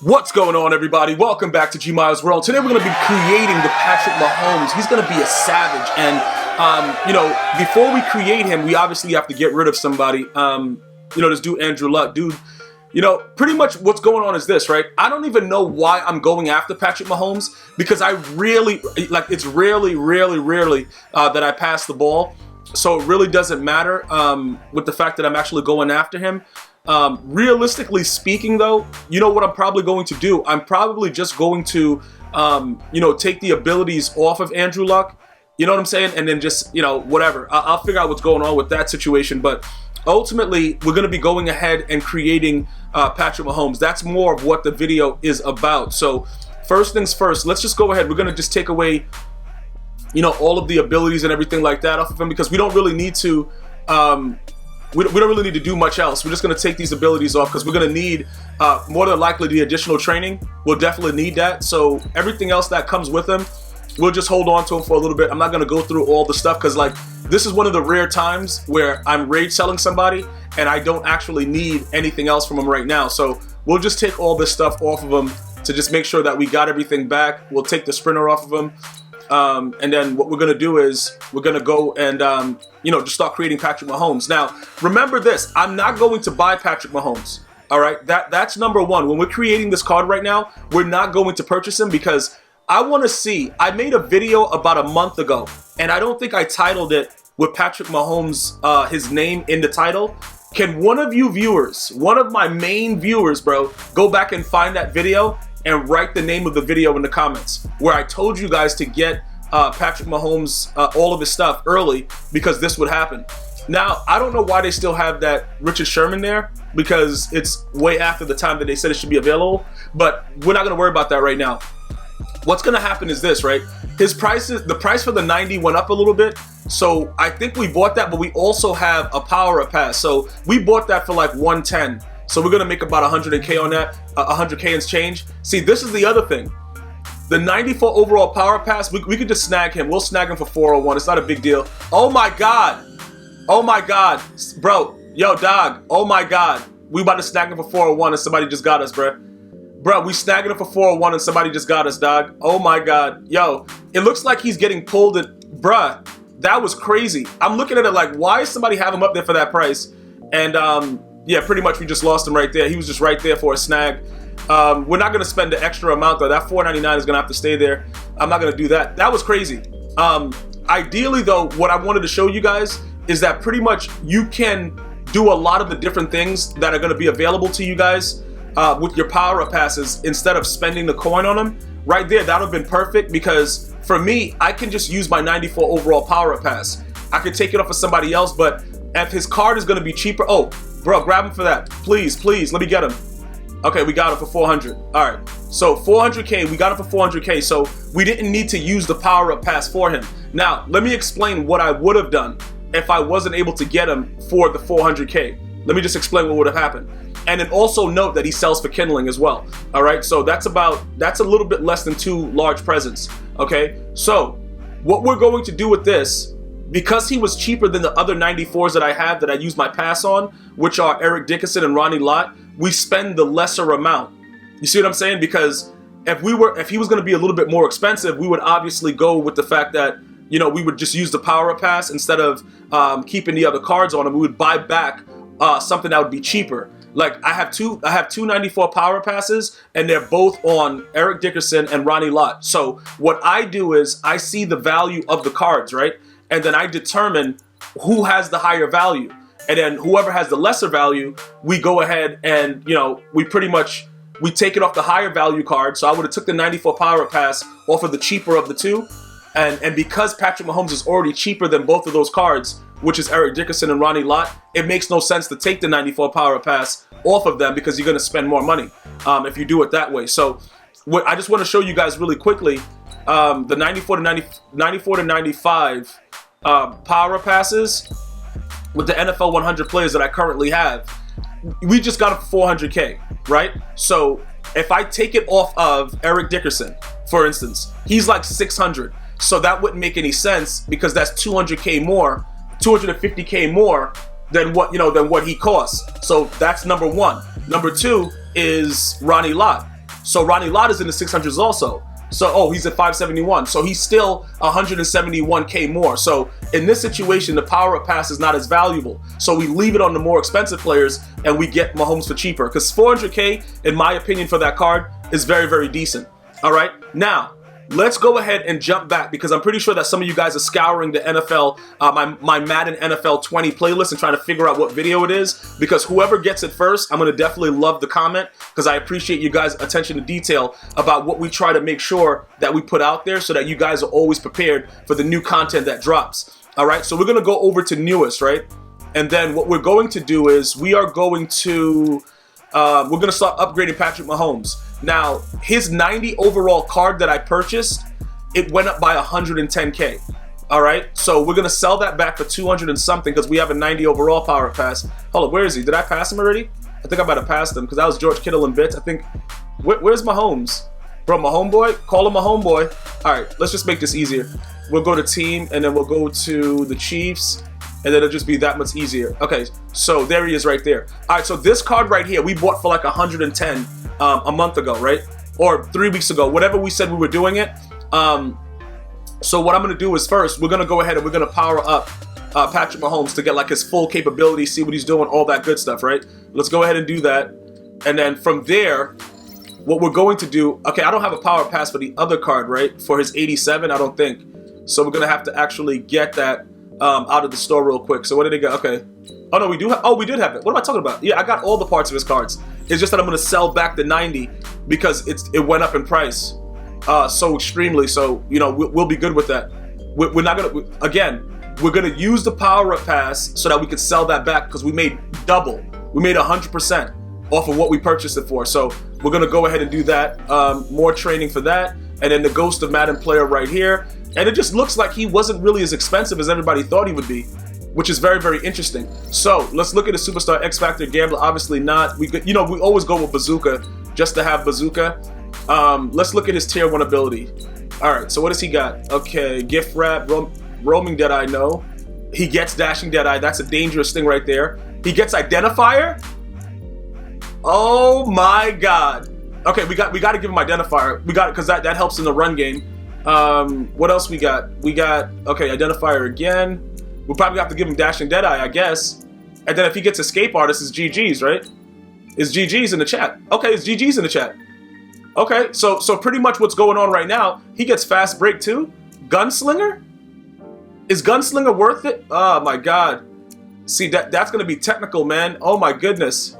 What's going on, everybody? Welcome back to GmiasWorld. Today we're going to be creating the Patrick Mahomes. He's going to be a savage, and before we create him, we obviously have to get rid of somebody. This dude Andrew Luck, dude. Pretty much what's going on is this, right? I don't even know why I'm going after Patrick Mahomes, because I really, it's rarely that I pass the ball. So it really doesn't matter with the fact that I'm actually going after him. Realistically speaking, though, you know what I'm probably going to do? I'm probably just going to, take the abilities off of Andrew Luck. You know what I'm saying? And then just, whatever. I'll figure out what's going on with that situation. But ultimately, we're going to be going ahead and creating Patrick Mahomes. That's more of what the video is about. So first things first, let's just go ahead. We're going to just take away, all of the abilities and everything like that off of him, because we don't really need to, we don't really need to do much else. We're just going to take these abilities off because we're going to need, more than likely, the additional training. We'll definitely need that. So everything else that comes with him, we'll just hold on to him for a little bit. I'm not going to go through all the stuff because, this is one of the rare times where I'm rage selling somebody and I don't actually need anything else from him right now. So we'll just take all this stuff off of him to just make sure that we got everything back. We'll take the sprinter off of him. And then what we're going to do is we're going to go and, just start creating Patrick Mahomes. Now, remember this. I'm not going to buy Patrick Mahomes. All right. That's number one. When we're creating this card right now, we're not going to purchase him because I want to see. I made a video about a month ago, and I don't think I titled it with Patrick Mahomes, his name in the title. Can one of you viewers, one of my main viewers, bro, go back and find that video and write the name of the video in the comments where I told you guys to get Patrick Mahomes, all of his stuff early because this would happen. Now, I don't know why they still have that Richard Sherman there because it's way after the time that they said it should be available, but we're not going to worry about that right now. What's going to happen is this, right? The price for the 90 went up a little bit. So I think we bought that, but we also have a power up pass. So we bought that for like 110. So we're going to make about 100K on that, 100K and change. See, this is the other thing. The 94 overall power pass, we could just snag him. We'll snag him for 401. It's not a big deal. Oh my God. Oh my God. Bro, yo, dog. Oh my God. We about to snag him for 401 and somebody just got us, bro. Bro, we snagging him for 401 and somebody just got us, dog. Oh my God. Yo, it looks like he's getting pulled. Bruh, that was crazy. I'm looking at it like, why is somebody have him up there for that price? And yeah, pretty much we just lost him right there. He was just right there for a snag. We're not going to spend the extra amount though. That $4.99 is going to have to stay there. I'm not going to do that. That was crazy. Ideally though, what I wanted to show you guys is that pretty much you can do a lot of the different things that are going to be available to you guys with your power up passes instead of spending the coin on them. Right there, that would have been perfect because for me, I can just use my 94 overall power up pass. I could take it off of somebody else, but if his card is going to be cheaper, oh, bro, grab him for that. Please, let me get him. Okay, we got him for 400. All right, so 400K, we got him for 400K, so we didn't need to use the power up pass for him. Now, let me explain what I would have done if I wasn't able to get him for the 400K. Let me just explain what would have happened. And then also note that he sells for kindling as well. All right, so that's a little bit less than 2 large presents. Okay, so what we're going to do with this, because he was cheaper than the other 94s that I have that I use my pass on, which are Eric Dickerson and Ronnie Lott, we spend the lesser amount. You see what I'm saying? Because if he was going to be a little bit more expensive, we would obviously go with the fact that we would just use the power up pass instead of keeping the other cards on him. We would buy back something that would be cheaper. Like I have two 94 power passes, and they're both on Eric Dickerson and Ronnie Lott. So what I do is I see the value of the cards, right? And then I determine who has the higher value. And then whoever has the lesser value, we go ahead and, we take it off the higher value card. So I would have took the 94 power pass off of the cheaper of the two. And because Patrick Mahomes is already cheaper than both of those cards, which is Eric Dickerson and Ronnie Lott, it makes no sense to take the 94 power pass off of them because you're going to spend more money if you do it that way. So I just want to show you guys really quickly the 94 to 95 power passes with the NFL 100 players that I currently have. We just got it for 400K, right? So if I take it off of Eric Dickerson, for instance, he's like 600. So that wouldn't make any sense because that's 200K more, 250K more than what he costs. So that's number one. Number two, is Ronnie Lott. So Ronnie Lott is in the 600s also. So, oh, he's at 571. So he's still 171K more. So in this situation, the power-up pass is not as valuable. So we leave it on the more expensive players and we get Mahomes for cheaper. Because 400K, in my opinion, for that card is very, very decent. All right. Now, let's go ahead and jump back because I'm pretty sure that some of you guys are scouring the NFL, my Madden NFL 20 playlist and trying to figure out what video it is, because whoever gets it first, I'm going to definitely love the comment because I appreciate you guys' attention to detail about what we try to make sure that we put out there so that you guys are always prepared for the new content that drops. All right, so we're going to go over to newest, right? And then what we're going to do is we are going to we're going to start upgrading Patrick Mahomes. Now, his 90 overall card that I purchased, it went up by 110K. All right, so we're going to sell that back for 200 and something because we have a 90 overall power pass. Hold up, where is he? Did I pass him already? I think I might have passed him because that was George Kittle and bits. I think, where's Mahomes? Bro, my homeboy? Call him a homeboy. All right, let's just make this easier. We'll go to team and then we'll go to the Chiefs. And then it'll just be that much easier. Okay, so there he is right there. All right, so this card right here, we bought for like 110 a month ago, right? Or 3 weeks ago, whatever we said we were doing it. So what I'm gonna do is first, we're gonna go ahead and we're gonna power up Patrick Mahomes to get like his full capability, see what he's doing, all that good stuff, right? Let's go ahead and do that. And then from there, what we're going to do, okay, I don't have a power pass for the other card, right? For his 87, I don't think. So we're gonna have to actually get that out of the store real quick. So what did they get? Okay. Oh no, we do have, oh, we did have it. What am I talking about? Yeah, I got all the parts of his cards. It's just that I'm gonna sell back the 90 because it went up in price so extremely. So, you know, we'll be good with that. We're not gonna, again, we're gonna use the power-up pass so that we can sell that back because we made double. We made 100% off of what we purchased it for. So we're gonna go ahead and do that. More training for that. And then the Ghost of Madden player right here. And it just looks like he wasn't really as expensive as everybody thought he would be, which is very, very interesting. So let's look at the Superstar X Factor Gambler. Obviously not. We could, you know, we always go with Bazooka just to have Bazooka. Let's look at his tier 1 ability. All right, so what does he got? Okay, Gift Wrap, Roaming Deadeye, no. He gets Dashing Deadeye. That's a dangerous thing right there. He gets Identifier. Oh my God. Okay, we got to give him Identifier. We got it because that helps in the run game. What else we got? We got, okay, Identifier again. We'll probably have to give him Dashing Deadeye, I guess. And then if he gets Escape Artist, it's GG's, right? It's GG's in the chat. Okay, it's GG's in the chat. Okay, so pretty much what's going on right now, he gets Fast Break too. Gunslinger? Is Gunslinger worth it? Oh my God. See, that's going to be technical, man. Oh my goodness.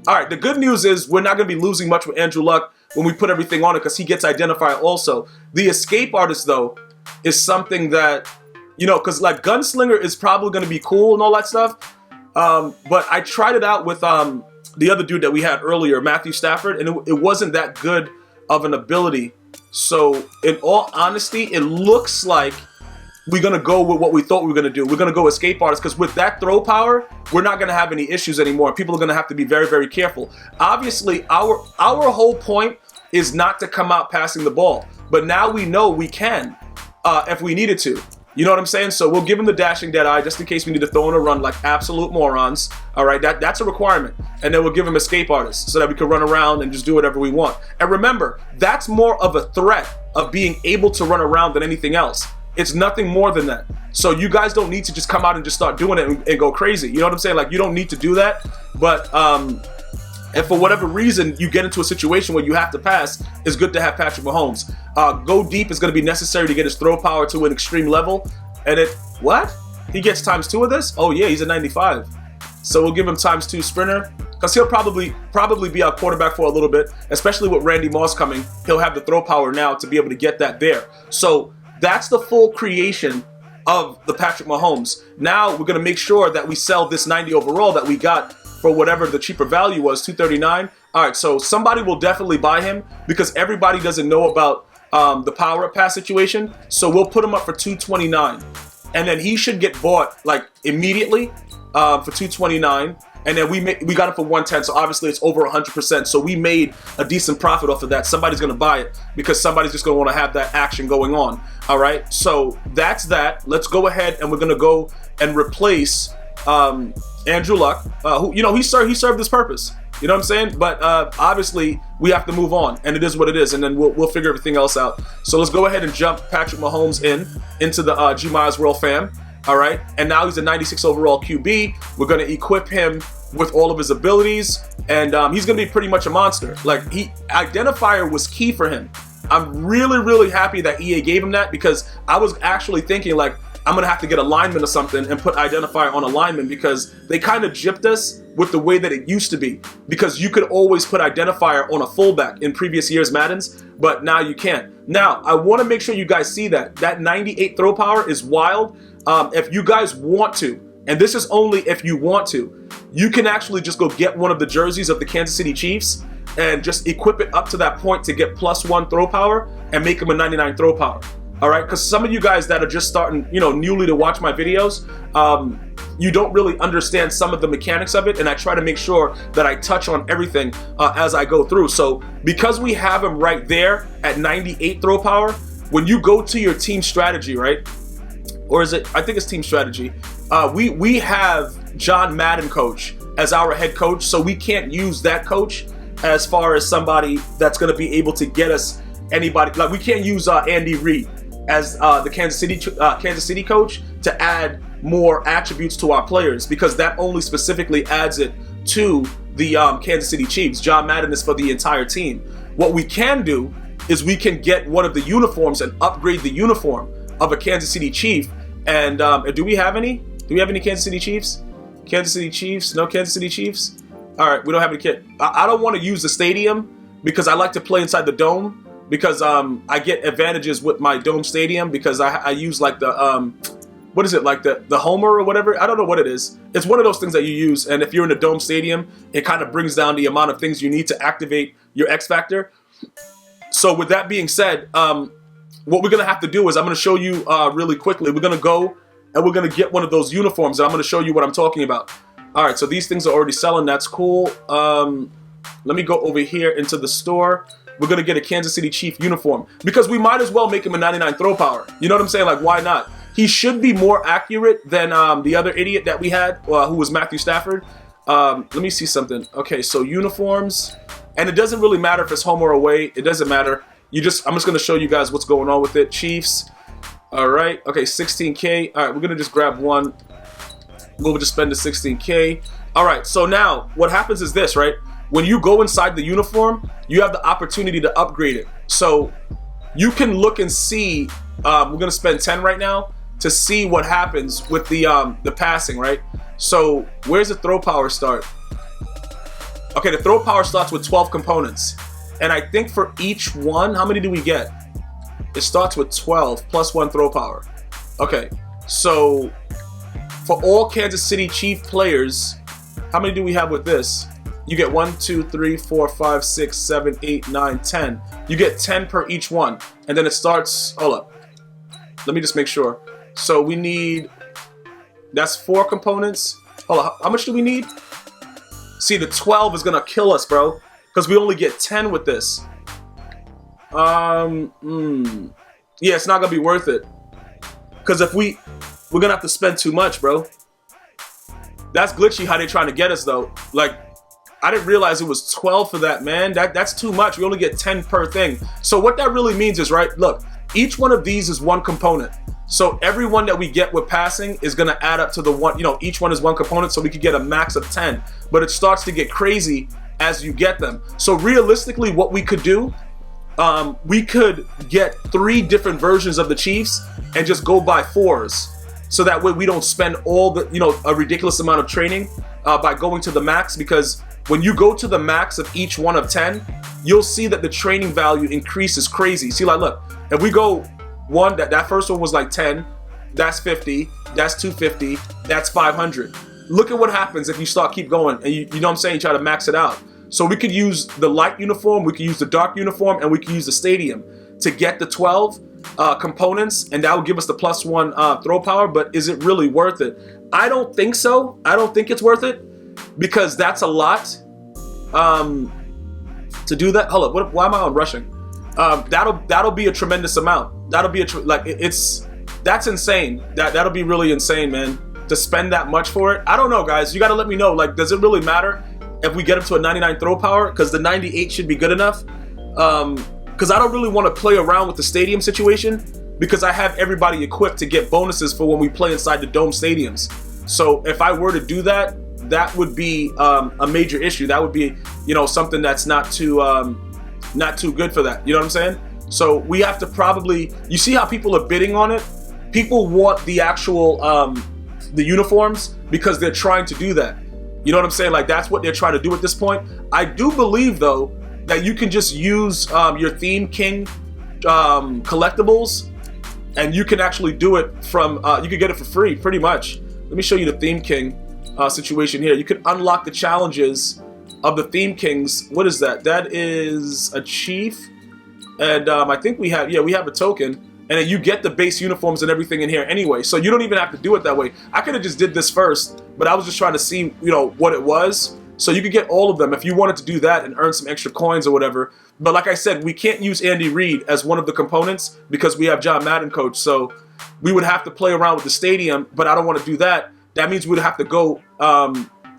All right, the good news is we're not going to be losing much with Andrew Luck when we put everything on it because he gets Identifier also. The Escape Artist, though, is something that, you know, because like Gunslinger is probably going to be cool and all that stuff. But I tried it out with the other dude that we had earlier, Matthew Stafford, and it wasn't that good of an ability. So in all honesty, it looks like we're going to go with what we thought we were going to do. We're going to go Escape Artist because with that throw power, we're not going to have any issues anymore. People are going to have to be very, very careful. Obviously, our whole point is not to come out passing the ball. But now we know we can if we needed to. You know what I'm saying? So we'll give him the Dashing Deadeye just in case we need to throw in a run like absolute morons. All right, that's a requirement. And then we'll give him Escape Artist so that we can run around and just do whatever we want. And remember, that's more of a threat of being able to run around than anything else. It's nothing more than that. So you guys don't need to just come out and just start doing it and go crazy. You know what I'm saying? Like, you don't need to do that. But if for whatever reason you get into a situation where you have to pass, it's good to have Patrick Mahomes. Go deep is going to be necessary to get his throw power to an extreme level. And what? He gets ×2 of this? Oh yeah, he's a 95. So we'll give him ×2 sprinter. Because he'll probably be our quarterback for a little bit. Especially with Randy Moss coming. He'll have the throw power now to be able to get that there. So that's the full creation of the Patrick Mahomes. Now we're going to make sure that we sell this 90 overall that we got for whatever the cheaper value was, $239. All right, so somebody will definitely buy him because everybody doesn't know about the power-up pass situation. So we'll put him up for $229. And then he should get bought like immediately for $229. And then we got it for $110, so obviously it's over 100%. So we made a decent profit off of that. Somebody's gonna buy it because somebody's just gonna wanna have that action going on. All right, so that's that. Let's go ahead and we're gonna go and replace Andrew Luck, who, you know, he served his purpose. You know what I'm saying? But obviously, we have to move on, and it is what it is, and then we'll figure everything else out. So let's go ahead and jump Patrick Mahomes into the GmiasWorld fam. All right, and now he's a 96 overall QB. We're going to equip him with all of his abilities, and he's going to be pretty much a monster. Like, identifier was key for him. I'm really, really happy that EA gave him that, because I was actually thinking, like, I'm going to have to get a lineman or something and put identifier on a lineman, because they kind of gypped us with the way that it used to be, because you could always put identifier on a fullback in previous years Maddens, but now you can't. Now, I want to make sure you guys see that 98 throw power is wild. If you guys want to, and this is only if you want to, you can actually just go get one of the jerseys of the Kansas City Chiefs and just equip it up to that point to get +1 throw power and make him a 99 throw power. All right, because some of you guys that are just starting, you know, newly to watch my videos, you don't really understand some of the mechanics of it, and I try to make sure that I touch on everything as I go through. So because we have him right there at 98 throw power, when you go to your team strategy, right? Or is it, I think it's team strategy. We have John Madden coach as our head coach, so we can't use that coach as far as somebody that's going to be able to get us anybody. Like, we can't use Andy Reid as the Kansas City coach to add more attributes to our players, because that only specifically adds it to the Kansas City Chiefs. John Madden is for the entire team. What we can do is we can get one of the uniforms and upgrade the uniform of a Kansas City Chief. And do we have any? Do we have any Kansas City Chiefs? Kansas City Chiefs? No Kansas City Chiefs? All right, we don't have any kit. I don't want to use the stadium because I like to play inside the dome, because I get advantages with my dome stadium, because I use like the what is it, like the Homer or whatever? I don't know what it is. It's one of those things that you use, and if you're in a dome stadium, it kind of brings down the amount of things you need to activate your X Factor. So with that being said, what we're gonna have to do is I'm gonna show you really quickly. We're gonna go and we're gonna get one of those uniforms, and I'm gonna show you what I'm talking about. All right, so these things are already selling. That's cool. Let me go over here into the store. We're gonna get a Kansas City Chief uniform, because we might as well make him a 99 throw power. You know what I'm saying? Like, why not? He should be more accurate than the other idiot that we had, who was Matthew Stafford. Let me see something. Okay, so uniforms, and it doesn't really matter if it's home or away. It doesn't matter. I'm just gonna show you guys what's going on with it. Chiefs. All right. Okay, 16K. All right, we're gonna just grab one. We'll just spend the 16K. All right. So now what happens is this, right? When you go inside the uniform, you have the opportunity to upgrade it. So you can look and see. We're gonna spend 10 right now to see what happens with the passing, right? So where's the throw power start? Okay, the throw power starts with 12 components. And I think for each one, how many do we get? It starts with 12 +1 throw power. Okay, so for all Kansas City Chief players, how many do we have with this? You get 1, 2, 3, 4, 5, 6, 7, 8, 9, 10. You get 10 per each one. And then it starts, hold up. Let me just make sure. So we need, that's 4 components. Hold on, how much do we need? See, the 12 is gonna kill us, bro, because we only get 10 with this. Yeah, it's not gonna be worth it, because if we're gonna have to spend too much, bro. That's glitchy how they trying to get us, though. Like, I didn't realize it was 12 for that, man. That's too much. We only get 10 per thing. So what that really means is, right, look, each one of these is 1 component. So every one that we get with passing is gonna add up to the one, you know, each one is 1 component, so we could get a max of 10. But it starts to get crazy as you get them. So realistically, what we could do, we could get 3 different versions of the Chiefs and just go by 4s. So that way we don't spend all the, you know, a ridiculous amount of training by going to the max, because when you go to the max of each one of 10, you'll see that the training value increases crazy. See, like, look, if we go one, that first one was like 10, that's 50, that's 250, that's 500. Look at what happens if you keep going, and you know what I'm saying, you try to max it out. So we could use the light uniform, we could use the dark uniform, and we could use the stadium to get the 12 components, and that will give us the +1 throw power. But is it really worth it? I don't think so. I don't think it's worth it, because that's a lot to do that. Hold up, why am I on rushing? That'll be a tremendous amount. That'll be that's insane. That'll be really insane, man. to spend that much for it. I don't know, guys. You got to let me know. Like, does it really matter if we get him to a 99 throw power? Because the 98 should be good enough. Because I don't really want to play around with the stadium situation, because I have everybody equipped to get bonuses for when we play inside the dome stadiums. So if I were to do that, that would be a major issue. That would be, you know, something that's not too good for that. You know what I'm saying? So we have to probably, you see how people are bidding on it? People want the actual, the uniforms, because they're trying to do that. You know what I'm saying? Like, that's what they're trying to do at this point. I do believe, though, that you can just use your Theme King collectibles, and you can actually do it from, you can get it for free, pretty much. Let me show you the Theme King situation here. You can unlock the challenges of the Theme Kings. What is that? That is a chief. And I think we have, yeah, we have a token. And then you get the base uniforms and everything in here anyway. So you don't even have to do it that way. I could have just did this first, but I was just trying to see, you know, what it was. So you could get all of them if you wanted to do that and earn some extra coins or whatever. But like I said, we can't use Andy Reid as one of the components because we have John Madden coach. So we would have to play around with the stadium, but I don't want to do that. That means we'd have to go,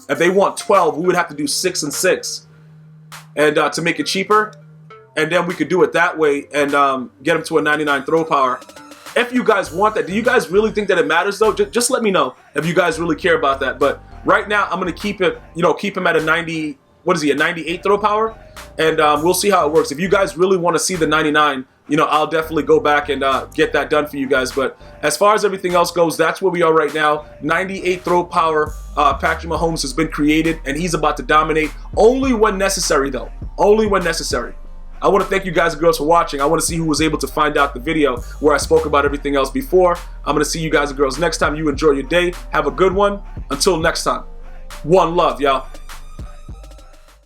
if they want 12, we would have to do 6 and 6 and to make it cheaper. And then we could do it that way and get them to a 99 throw power. If you guys want that, do you guys really think that it matters though? Just let me know if you guys really care about that. But right now, I'm gonna keep it, you know, keep him at a 90. What is he? A 98 throw power, and we'll see how it works. If you guys really want to see the 99, you know, I'll definitely go back and get that done for you guys. But as far as everything else goes, that's where we are right now. 98 throw power. Patrick Mahomes has been created, and he's about to dominate. Only when necessary, though. Only when necessary. I want to thank you guys and girls for watching. I want to see who was able to find out the video where I spoke about everything else before. I'm going to see you guys and girls next time. You enjoy your day. Have a good one. Until next time. One love, y'all.